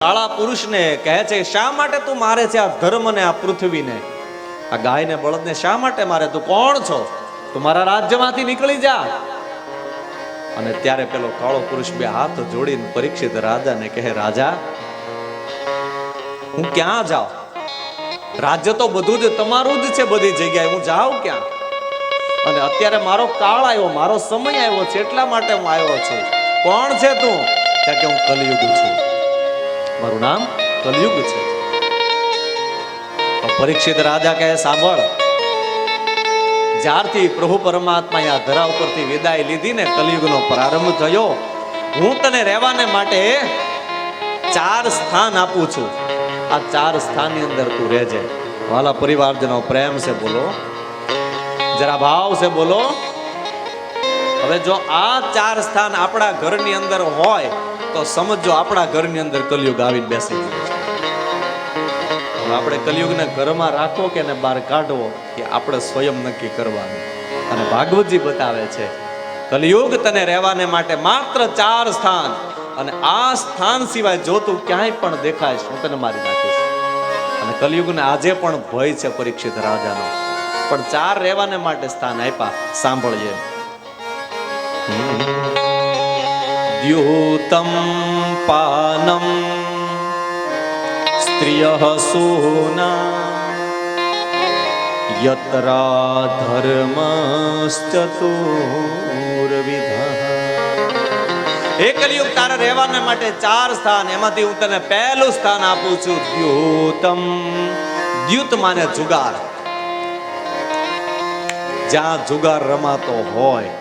કાળા પુરુષને કહે છે શા માટે તું મારે છે આ ધર્મ ને આ પૃથ્વીને, આ ગાય ને બળદને શા માટે મારે? તું કોણ છો? તું મારા રાજ્યમાંથી નીકળી જા. અને ત્યારે પેલો કાળો પુરુષ બે હાથ જોડીને પરીક્ષિત રાજાને કહે, રાજા હું ક્યાં જાઉં? રાજ્ય તો બધું જ તમારું જ છે, બધી જગ્યાએ હું જાઉં ક્યાં? અને અત્યારે મારો કાળ આવ્યો, મારો સમય આવ્યો છે, એટલા માટે હું આવ્યો છું. કોણ છે તું? કે હું કલયુગ છું, મારું નામ કલયુગ છે. પરીક્ષિત રાજા કહે, સાંભળ, જ્યારથી પ્રભુ પરમાત્માએ આ ધરા ઉપરથી વિદાય લીધી ને, કલયુગનો પ્રારંભ થયો, હું તને રહેવાને માટે 4 સ્થાન આપું છું. આ 4 સ્થાનની અંદર તું રહેજે. વાલા પરિવારજનો, પ્રેમ से બોલો, જરા ભાવ से બોલો. હવે જો આ 4 સ્થાન આપણા ઘરની અંદર હોય તો સમજો આપણા ઘરની અંદર કલયુગ આવીને બેસી ગયો છે. આપણે કલયુગને ઘરમાં રાખવો કે ને બહાર કાઢવો એ આપણે સ્વયં નક્કી કરવાનું. અને ભાગવતજી બતાવે છે કલયુગ તને રહેવાને માટે માત્ર 4 સ્થાન, અને આ સ્થાન સિવાય જો તું ક્યાંય પણ દેખાઈશ હું તને મારી નાખીશ. અને કલયુગને આજે પણ ભય છે પરીક્ષિત રાજાનો, પણ 4 રહેવાને માટે સ્થાન આપ્યા. સાંભળીએ. દ્યુતમ પાનમ સ્ત્રિયઃ સૂના યત્રા ધર્મશ્ચતુર્વિધઃ. હે કલિયુગ, તારા રહેવાને માટે 4 સ્થાન, એમાંથી હું તને પહેલું સ્થાન આપું છું, દ્યુતમ. દ્યુત માને જુગાર. જ્યાં જુગાર રમાતો હોય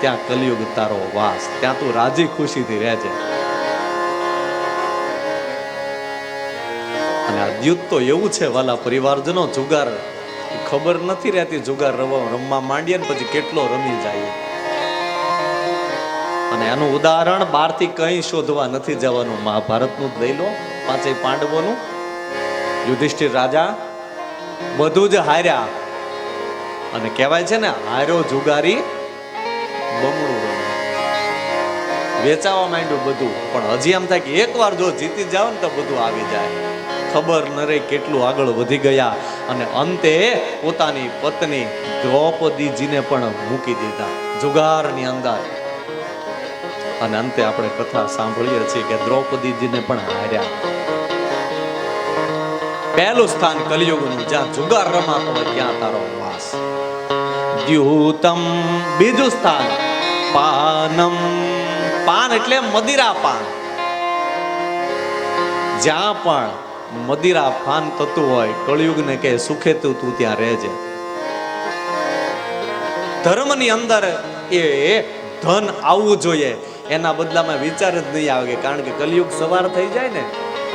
ત્યાં કલયુગ તારો વાસ, ત્યાં તું રાજી ખુશીથી રહેજે. અને આ દ્યુત તો એવું છે વાલા પરિવારજનો, જુગાર ખબર નથી રહેતી, જુગાર રમવા માંડીએ ને પછી કેટલો રમી જાય. અને એનું ઉદાહરણ બહારથી કઈ શોધવા નથી જવાનું, મહાભારતનું જ લઈ લો, 5 પાંડવોનું. યુધિષ્ઠિર રાજા બધું જ હાર્યા, અને કહેવાય છે ને હાર્યો જુગારી બમણું રમે. વેચાવા માંડ્યું બધું, પણ હજી એમ થાય કે એકવાર જો જીતી જાવ ને તો બધું આવી જાય. ખબર ન રહી કેટલું આગળ વધી ગયા, અને અંતે પોતાની પત્ની દ્રૌપદીજીને પણ મૂકી દીધા જુગારની અંદર. અને અંતે આપણે કથા સાંભળીએ છીએ કે દ્રૌપદીજીને પણ હાર્યા. પહેલું સ્થાન કલયુગનું, જ્યાં જુગાર રમાતો હોય ત્યાં તારો વાસ. દ્યુતમ. બીજું સ્થાન પાનમ. પાન એટલે મદિરા પાન. જ્યાં પણ મદિરા પાન થતું હોય કળિયુગને કે સુખે તું ત્યાં રહેજે. ધર્મની અંદર એ ધન આવવું જોઈએ, એના બદલામાં વિચાર જ નહીં આવે. કારણ કે કલયુગ સવાર થઈ જાય ને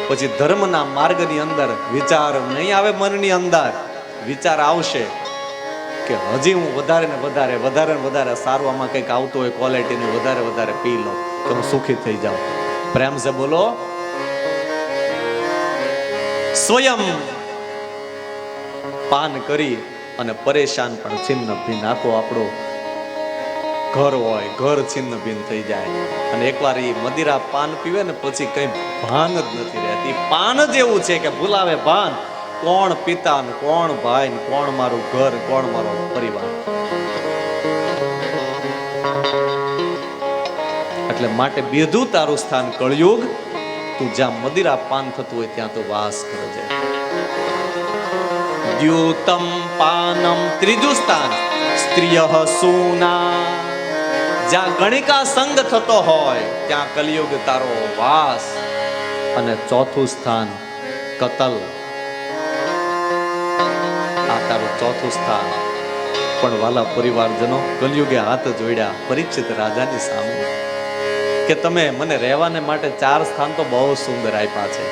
પછી ધર્મના માર્ગની અંદર વિચાર નહીં આવે. મનની અંદર વિચાર આવશે કે હજી હું વધારે ને વધારે સારું આમાં કંઈક આવતું હોય ક્વોલિટીનું, વધારે પી લો તો હું સુખી થઈ જાઉં. પ્રેમ સે બોલો. સ્વયં પાન કરી અને પરેશાન પણ છિન્ન ભિન્ન. આખો આપણો ઘર હોય, ઘર છિન્ન ભિન્ન થઈ જાય. અને એકવાર એ મદિરા પાન પીવે ને પછી કઈ ભાન જ નથી રહેતી. પાન જ એવું છે કે ભૂલાવે ભાન. કોણ પિતા ને કોણ ભાઈ ને કોણ મારું ઘર, કોણ મારો પરિવાર. એટલે માટે બીજું તારું સ્થાન કળયુગ, તું જ્યાં મદિરા પાન થતું હોય ત્યાં તું વાસ કરજે. દ્યુતમ પાનમ. ત્રીજું સ્થાન સ્ત્રિયઃ સૂના. જ્યાં ગણિકા સંગ થતો હોય ત્યાં કલયુગ તારો વાસ. અને ચોથું સ્થાન કતલ. આ તારું ચોથું સ્થાન. પણ વાલા પરિવારજનો, કલયુગે હાથ જોડ્યા પરીક્ષિત રાજાની સામે કે તમે મને રહેવાને માટે 4 સ્થાન તો બહુ સુંદર આપ્યા છે,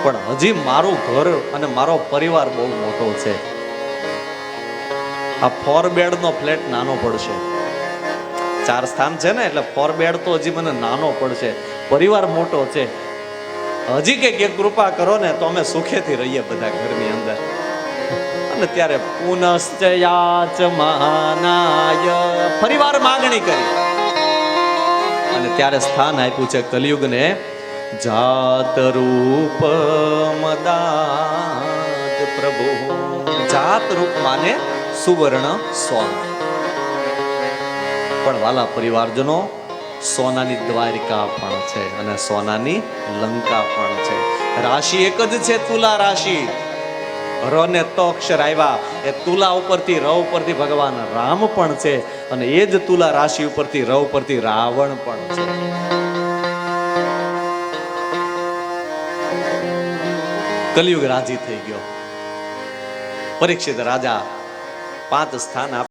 પણ હજી મારું ઘર અને મારો પરિવાર બહુ મોટો છે. આ 4 બેડનો ફ્લેટ નાનો પડશે. 4 સ્થાન છે ને એટલે 4 બેડ તો હજી મને નાનો પડશે. પરિવાર મોટો છે. હજી કંઈક એક કૃપા કરો ને તો અમે સુખેથી રહીએ બધા ઘરની અંદર. અને ત્યારે પુનશ્ચયાચ મહાનાય ફરીવાર માગણી કરી. અને ત્યારે સ્થાન આપ્યું છે કલયુગને જાત રૂપ મદાત પ્રભુ. જાત રૂપ માને સુવર્ણ સોનું. પણ વાલા પરિવારજનો, સોનાની દ્વારિકા પણ છે અને સોનાની લંકા પણ છે. રાશિ એક જ છે, તુલા રાશિ. ર ને તો અક્ષર આવ્યા, એ તુલા ઉપરથી ર ઉપરથી ભગવાન રામ પણ છે અને એ જ તુલા રાશિ ઉપરથી ર ઉપરથી રાવણ પણ છે. કલિયુગ રાજી થઈ ગયો. પરીક્ષિત રાજા 5 સ્થાન